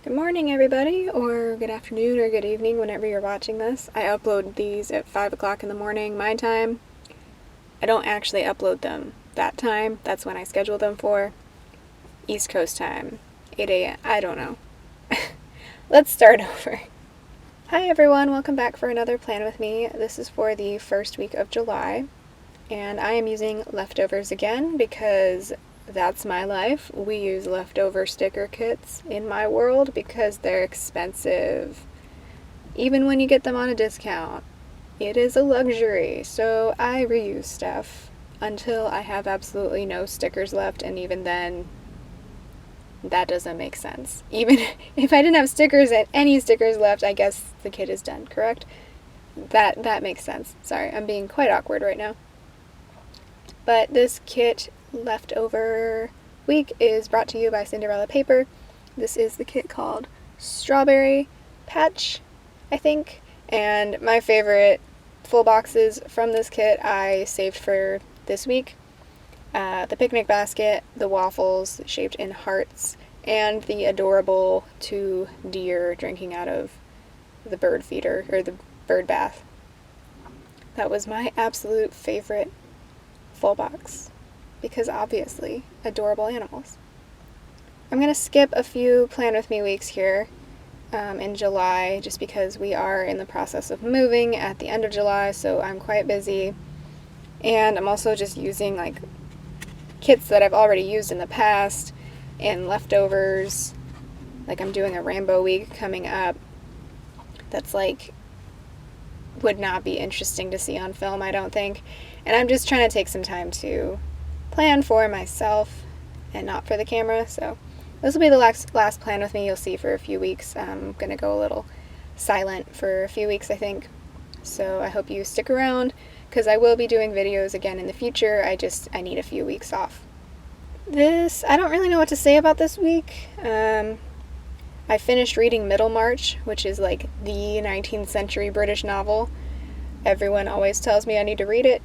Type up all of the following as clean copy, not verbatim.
Good morning, everybody, or good afternoon, or good evening, whenever you're watching this. I upload these at 5 o'clock in the morning, my time. I don't actually upload them that time. That's when I schedule them for. East Coast time, 8 a.m. I don't know. Let's start over. Hi, everyone. Welcome back for another Plan With Me. This is for the first week of July, and I am using leftovers again because that's my life. We use leftover sticker kits in my world because they're expensive. Even when you get them on a discount, it is a luxury. So I reuse stuff until I have absolutely no stickers left, and even then, that doesn't make sense. Even if I didn't have stickers and any stickers left, I guess the kit is done, correct? That makes sense. Sorry, I'm being quite awkward right now. But this kit leftover week is brought to you by Cinderella Paper. This is the kit called Strawberry Patch, I think. And my favorite full boxes from this kit I saved for this week. The picnic basket, the waffles shaped in hearts, and the adorable 2 deer drinking out of the bird feeder, or the bird bath. That was my absolute favorite full box, because obviously, adorable animals. I'm going to skip a few Plan With Me weeks here in July, just because we are in the process of moving at the end of July, so I'm quite busy. And I'm also just using kits that I've already used in the past and leftovers. I'm doing a Rambo week coming up that's would not be interesting to see on film, I don't think. And I'm just trying to take some time to plan for myself and not for the camera. So this will be the last Plan With Me you'll see for a few weeks. I'm going to go a little silent for a few weeks, I think. So I hope you stick around, because I will be doing videos again in the future. I need a few weeks off. I don't really know what to say about this week. I finished reading Middlemarch, which is the 19th century British novel. Everyone always tells me I need to read it,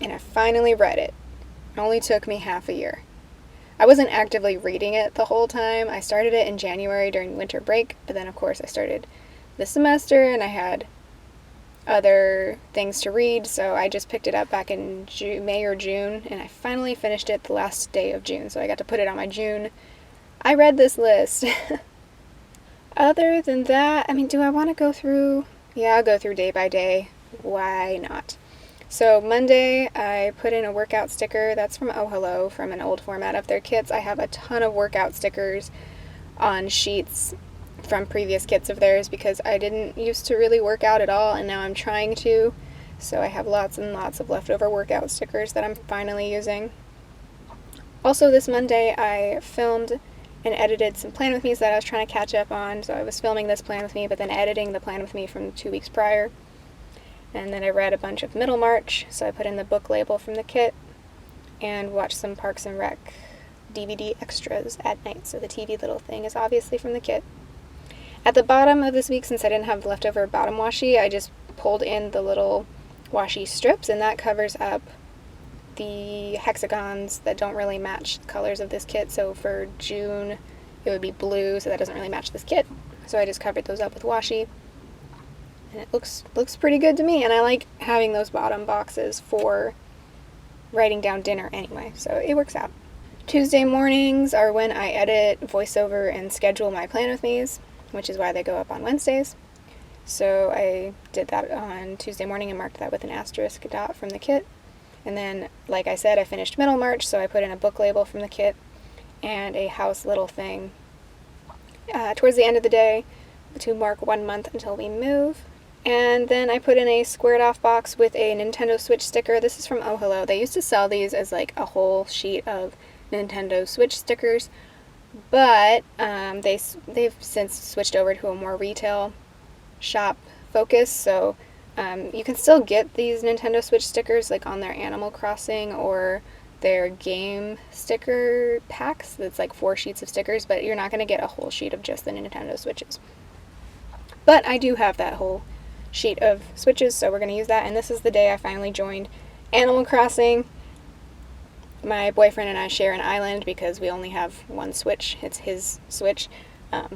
and I finally read it. It only took me half a year. I wasn't actively reading it the whole time. I started it in January during winter break, but then of course I started this semester and I had other things to read, so I just picked it up back in May or June, and I finally finished it the last day of June, so I got to put it on my June I read this list. Other than that, do I want to go through? Yeah, I'll go through day by day. Why not? So Monday, I put in a workout sticker. That's from Oh Hello, from an old format of their kits. I have a ton of workout stickers on sheets from previous kits of theirs because I didn't used to really work out at all, and now I'm trying to. So I have lots and lots of leftover workout stickers that I'm finally using. Also this Monday, I filmed and edited some Plan With Me's that I was trying to catch up on. So I was filming this Plan With Me, but then editing the Plan With Me from 2 weeks prior. And then I read a bunch of Middlemarch, so I put in the book label from the kit, and watched some Parks and Rec DVD extras at night. So the TV little thing is obviously from the kit. At the bottom of this week, since I didn't have leftover bottom washi, I just pulled in the little washi strips, and that covers up the hexagons that don't really match the colors of this kit. So for June, it would be blue, so that doesn't really match this kit. So I just covered those up with washi, and it looks pretty good to me. And I like having those bottom boxes for writing down dinner anyway, so it works out. Tuesday mornings are when I edit, voiceover, and schedule my Plan With Me's, which is why they go up on Wednesdays. So I did that on Tuesday morning and marked that with an asterisk dot from the kit. And then, like I said, I finished Middlemarch, so I put in a book label from the kit and a house little thing towards the end of the day to mark 1 month until we move. And then I put in a squared off box with a Nintendo Switch sticker. This is from Oh Hello. They used to sell these as a whole sheet of Nintendo Switch stickers, but they've since switched over to a more retail shop focus, so you can still get these Nintendo Switch stickers on their Animal Crossing or their game sticker packs. That's 4 sheets of stickers, but you're not going to get a whole sheet of just the Nintendo Switches. But I do have that whole sheet of Switches, so we're going to use that. And this is the day I finally joined Animal Crossing. My boyfriend and I share an island because we only have one Switch. It's his Switch.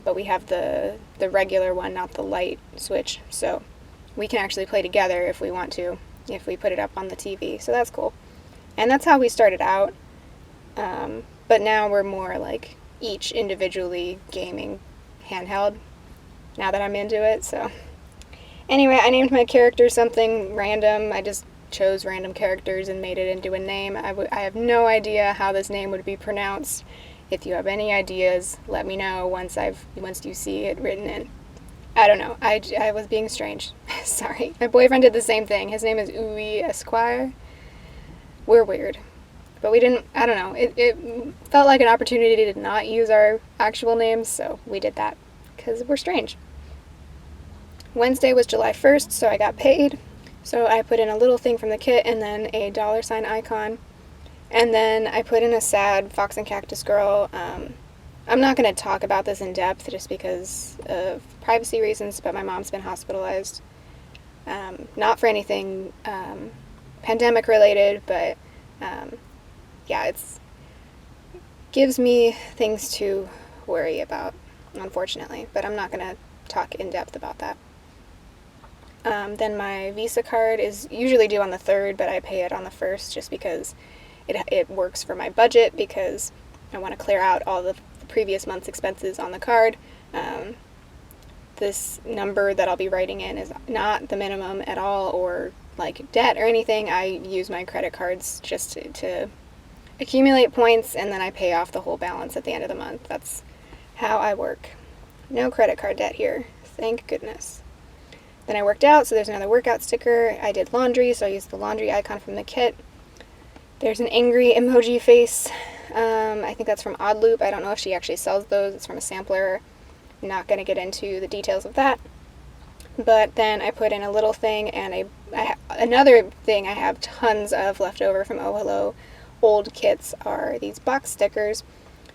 but we have the regular one, not the light switch, so we can actually play together if we want to, if we put it up on the TV, so that's cool. And that's how we started out, but now we're more like each individually gaming handheld, now that I'm into it, so. Anyway, I named my character something random. I just chose random characters and made it into a name. I have no idea how this name would be pronounced. If you have any ideas, let me know once you see it written in. I don't know. I was being strange. Sorry. My boyfriend did the same thing. His name is Uwe Esquire. We're weird. But we didn't, I don't know. It felt like an opportunity to not use our actual names, so we did that. Because we're strange. Wednesday was July 1st, so I got paid. So I put in a little thing from the kit and then a $ icon. And then I put in a sad fox and cactus girl. I'm not going to talk about this in depth just because of privacy reasons, but my mom's been hospitalized. Not for anything pandemic related, but yeah, it's gives me things to worry about, unfortunately. But I'm not going to talk in depth about that. Then my Visa card is usually due on the 3rd, but I pay it on the 1st just because it works for my budget, because I want to clear out all the previous month's expenses on the card. This number that I'll be writing in is not the minimum at all, or like debt or anything. I use my credit cards just to accumulate points, and then I pay off the whole balance at the end of the month. That's how I work. No credit card debt here. Thank goodness. Then I worked out, so there's another workout sticker. I did laundry, so I used the laundry icon from the kit. There's an angry emoji face. I think that's from Odd Loop. I don't know if she actually sells those. It's from a sampler. I'm not going to get into the details of that. But then I put in a little thing, and another thing I have tons of left over from Oh Hello old kits are these box stickers,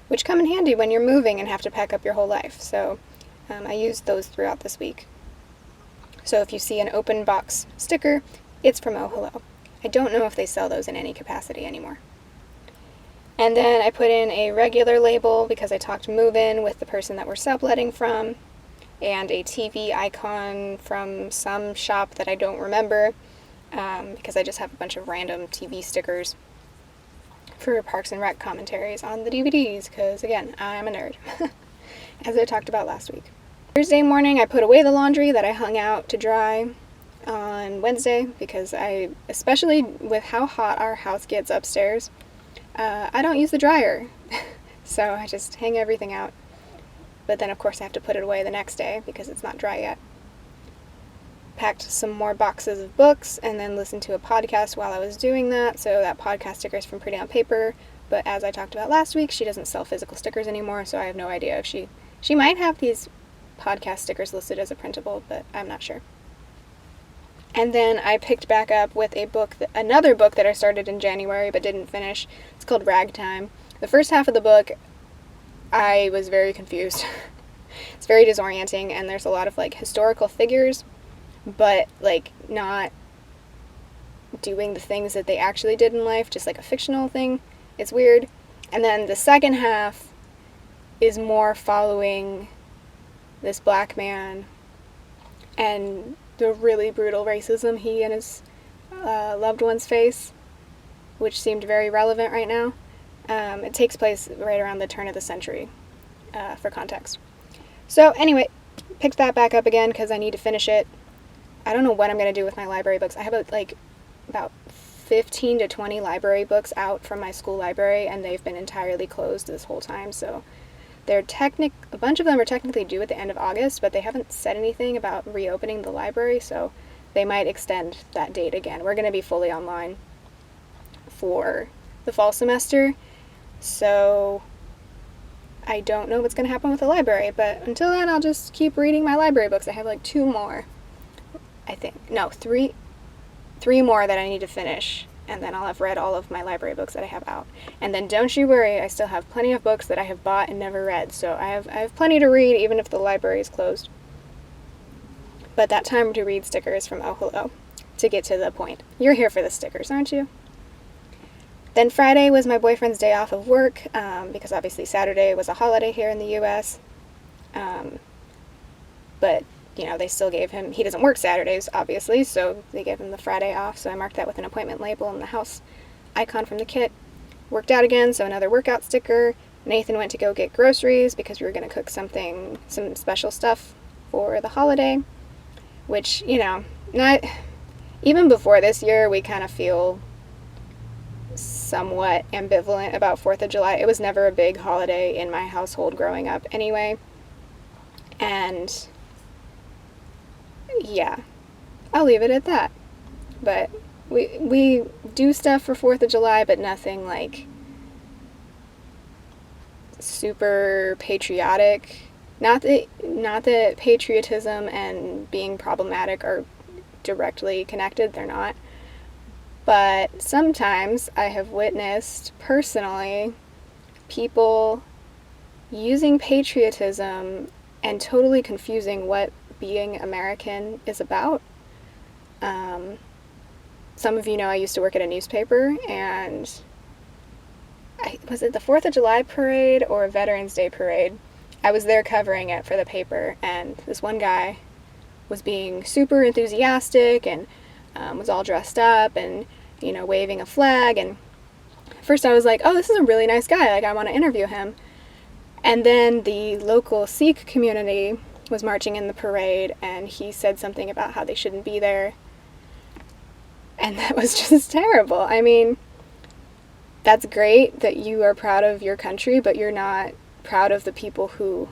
which come in handy when you're moving and have to pack up your whole life. So I used those throughout this week. So if you see an open box sticker, it's from Oh Hello. I don't know if they sell those in any capacity anymore. And then I put in a regular label because I talked move-in with the person that we're subletting from, and a TV icon from some shop that I don't remember, because I just have a bunch of random TV stickers for Parks and Rec commentaries on the DVDs, because again, I'm a nerd, as I talked about last week. Thursday morning, I put away the laundry that I hung out to dry on Wednesday, because especially with how hot our house gets upstairs, I don't use the dryer, so I just hang everything out. But then, of course, I have to put it away the next day because it's not dry yet. Packed some more boxes of books and then listened to a podcast while I was doing that, so that podcast sticker is from Pretty on Paper, but as I talked about last week, she doesn't sell physical stickers anymore, so I have no idea if she might have these podcast stickers listed as a printable, but I'm not sure. And then I picked back up with another book that I started in January but didn't finish. It's called Ragtime. The first half of the book, I was very confused. It's very disorienting, and there's a lot of like historical figures, but like not doing the things that they actually did in life, just like a fictional thing. It's weird. And then the second half is more following this black man and the really brutal racism he and his loved ones face, which seemed very relevant right now. It takes place right around the turn of the century, for context. So anyway, picked that back up again because I need to finish it. I don't know what I'm going to do with my library books. I have about 15 to 20 library books out from my school library, and they've been entirely closed this whole time, so a bunch of them are technically due at the end of August, but they haven't said anything about reopening the library, so they might extend that date again. We're going to be fully online for the fall semester, so I don't know what's going to happen with the library, but until then I'll just keep reading my library books. I have like 2 more, I think. No, 3 more that I need to finish, and then I'll have read all of my library books that I have out. And then don't you worry, I still have plenty of books that I have bought and never read, so I have plenty to read even if the library is closed. But that time to read stickers from Oh Hello, to get to the point. You're here for the stickers, aren't you? Then Friday was my boyfriend's day off of work, because obviously Saturday was a holiday here in the U.S. But, they still gave him, he doesn't work Saturdays, obviously, so they gave him the Friday off, so I marked that with an appointment label and the house icon from the kit. Worked out again, so another workout sticker. Nathan went to go get groceries because we were going to cook some special stuff for the holiday, which, not, even before this year, we kind of feel somewhat ambivalent about 4th of July. It was never a big holiday in my household growing up anyway, and yeah, I'll leave it at that. But we do stuff for 4th of July, but nothing like super patriotic. Not that patriotism and being problematic are directly connected, they're not. But sometimes I have witnessed personally people using patriotism and totally confusing what being American is about. Some of you know I used to work at a newspaper, and was it the 4th of July parade or Veterans Day parade? I was there covering it for the paper, and this one guy was being super enthusiastic and was all dressed up and, waving a flag. And first I was like, oh, this is a really nice guy. Like, I want to interview him. And then the local Sikh community was marching in the parade, and he said something about how they shouldn't be there. And that was just terrible. I mean, that's great that you are proud of your country, but you're not proud of the people who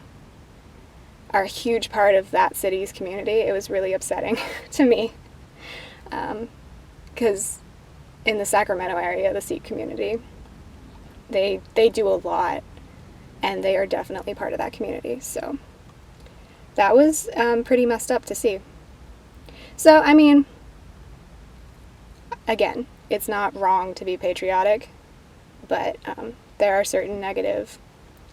are a huge part of that city's community. It was really upsetting to me. Because in the Sacramento area, the Sikh community, they do a lot, and they are definitely part of that community. So that was pretty messed up to see. So, I mean, again, it's not wrong to be patriotic, but there are certain negative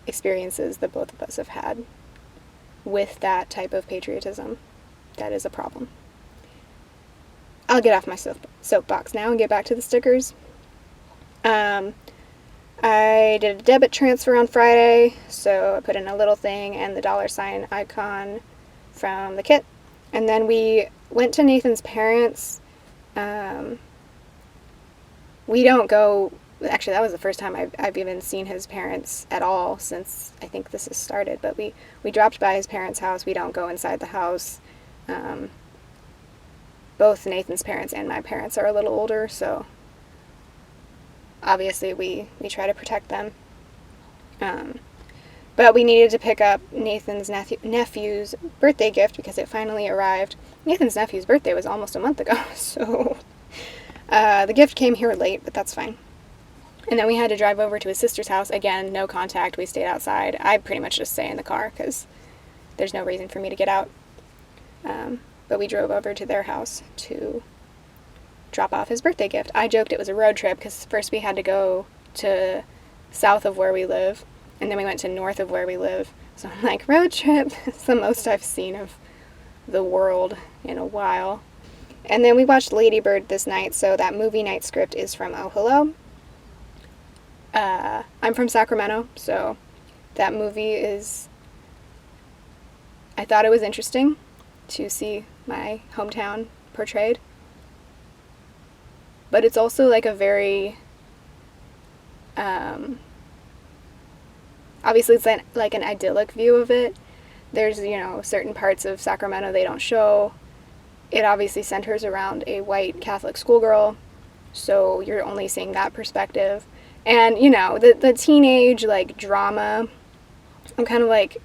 experiences that both of us have had with that type of patriotism. That is a problem. I'll get off my soapbox now and get back to the stickers. I did a debit transfer on Friday, so I put in a little thing and the $ icon from the kit. And then we went to Nathan's parents. We don't go, actually that was the first time I've even seen his parents at all since I think this has started, but we dropped by his parents' house. We don't go inside the house. Both Nathan's parents and my parents are a little older, so obviously we try to protect them. But we needed to pick up Nathan's nephew's birthday gift because it finally arrived. Nathan's nephew's birthday was almost a month ago, so the gift came here late, but that's fine. And then we had to drive over to his sister's house. Again, no contact. We stayed outside. I pretty much just stay in the car because there's no reason for me to get out. But we drove over to their house to drop off his birthday gift. I joked it was a road trip because first we had to go to south of where we live, and then we went to north of where we live. So I'm like, road trip? It's the most I've seen of the world in a while. And then we watched Lady Bird this night, so that movie night script is from Oh Hello. I'm from Sacramento, so that movie is... I thought it was interesting to see my hometown portrayed. But it's also like a very... obviously it's like an idyllic view of it. There's, certain parts of Sacramento they don't show. It obviously centers around a white Catholic schoolgirl, so you're only seeing that perspective. And, the teenage, drama, I'm kind of,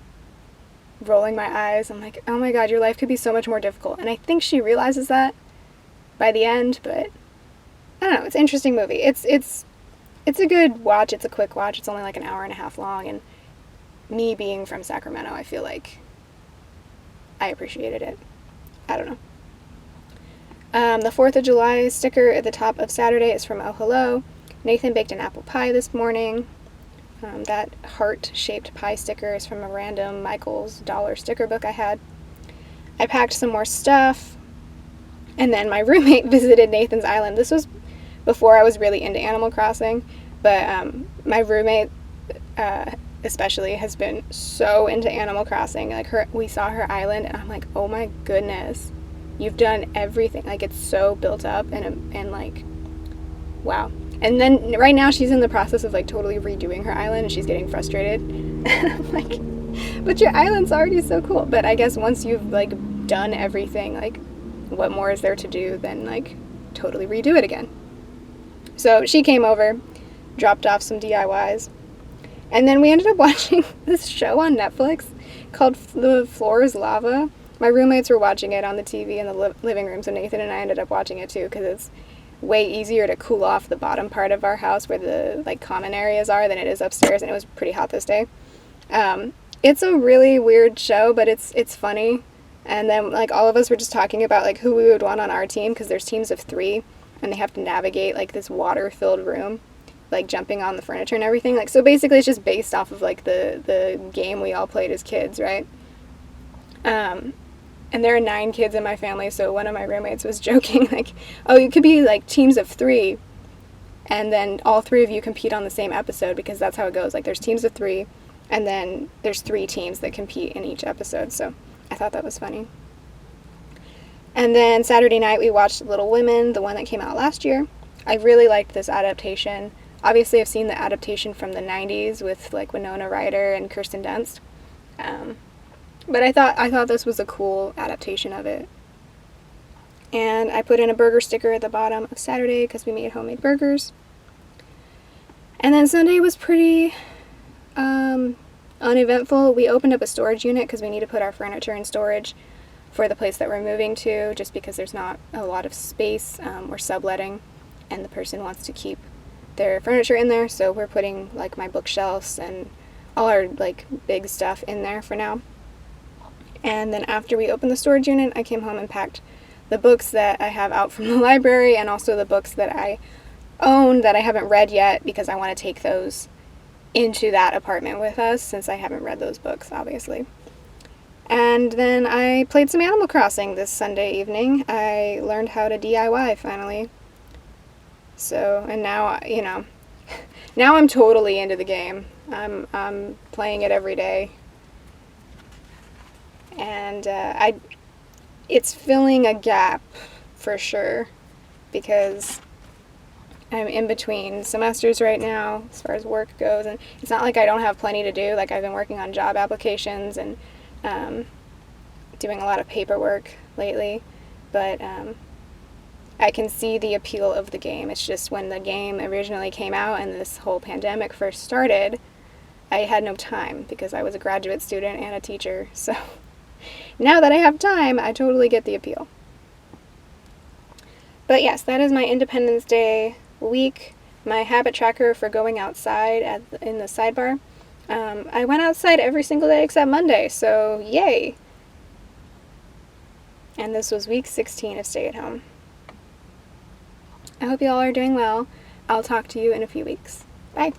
rolling my eyes. I'm like, oh my god, your life could be so much more difficult. And I think she realizes that by the end, but I don't know, it's an interesting movie. It's a good watch, it's a quick watch, it's only an hour and a half long, and me being from Sacramento, I feel like I appreciated it. I don't know. The 4th of July sticker at the top of Saturday is from Oh Hello. Nathan baked an apple pie this morning. That heart-shaped pie sticker is from a random Michael's dollar sticker book I had. I packed some more stuff, and then my roommate visited Nathan's Island. This was before I was really into Animal Crossing, but my roommate especially has been so into Animal Crossing. Like we saw her island and I'm like, oh my goodness, you've done everything. Like it's so built up and like, wow. And then right now she's in the process of like totally redoing her island and she's getting frustrated. I'm like, but your island's already so cool. But I guess once you've like done everything, like what more is there to do than like totally redo it again? So she came over, dropped off some DIYs, and then we ended up watching this show on Netflix called The Floor is Lava. My roommates were watching it on the TV in the living room, so Nathan and I ended up watching it too because it's way easier to cool off the bottom part of our house where the like common areas are than it is upstairs, and it was pretty hot this day. It's a really weird show, but it's funny. And then like all of us were just talking about like who we would want on our team because there's teams of 3 and they have to navigate like this water-filled room, like jumping on the furniture and everything. Like so basically it's just based off of like the game we all played as kids, right? And there are 9 kids in my family, so one of my roommates was joking like, oh, you could be like teams of 3 and then all 3 of you compete on the same episode because that's how it goes. Like there's teams of 3 and then there's 3 teams that compete in each episode. So I thought that was funny. And then Saturday night we watched Little Women, the one that came out last year. I really liked this adaptation. Obviously I've seen the adaptation from the 90s with like Winona Ryder and Kirsten Dunst. But I thought this was a cool adaptation of it. And I put in a burger sticker at the bottom of Saturday because we made homemade burgers. And then Sunday was pretty uneventful. We opened up a storage unit because we need to put our furniture in storage for the place that we're moving to, just because there's not a lot of space. We're subletting and the person wants to keep their furniture in there, so we're putting like my bookshelves and all our like big stuff in there for now. And then after we opened the storage unit, I came home and packed the books that I have out from the library and also the books that I own that I haven't read yet because I want to take those into that apartment with us since I haven't read those books, obviously. And then I played some Animal Crossing this Sunday evening. I learned how to DIY finally. So, and now, you know, now I'm totally into the game. I'm playing it every day. And it's filling a gap for sure because I'm in between semesters right now as far as work goes, and it's not like I don't have plenty to do. Like I've been working on job applications and doing a lot of paperwork lately, but I can see the appeal of the game. It's just when the game originally came out and this whole pandemic first started, I had no time because I was a graduate student and a teacher, so now that I have time, I totally get the appeal. But yes, that is my Independence Day week. My habit tracker for going outside in the sidebar. I went outside every single day except Monday, so yay! And this was week 16 of stay at home. I hope you all are doing well. I'll talk to you in a few weeks. Bye!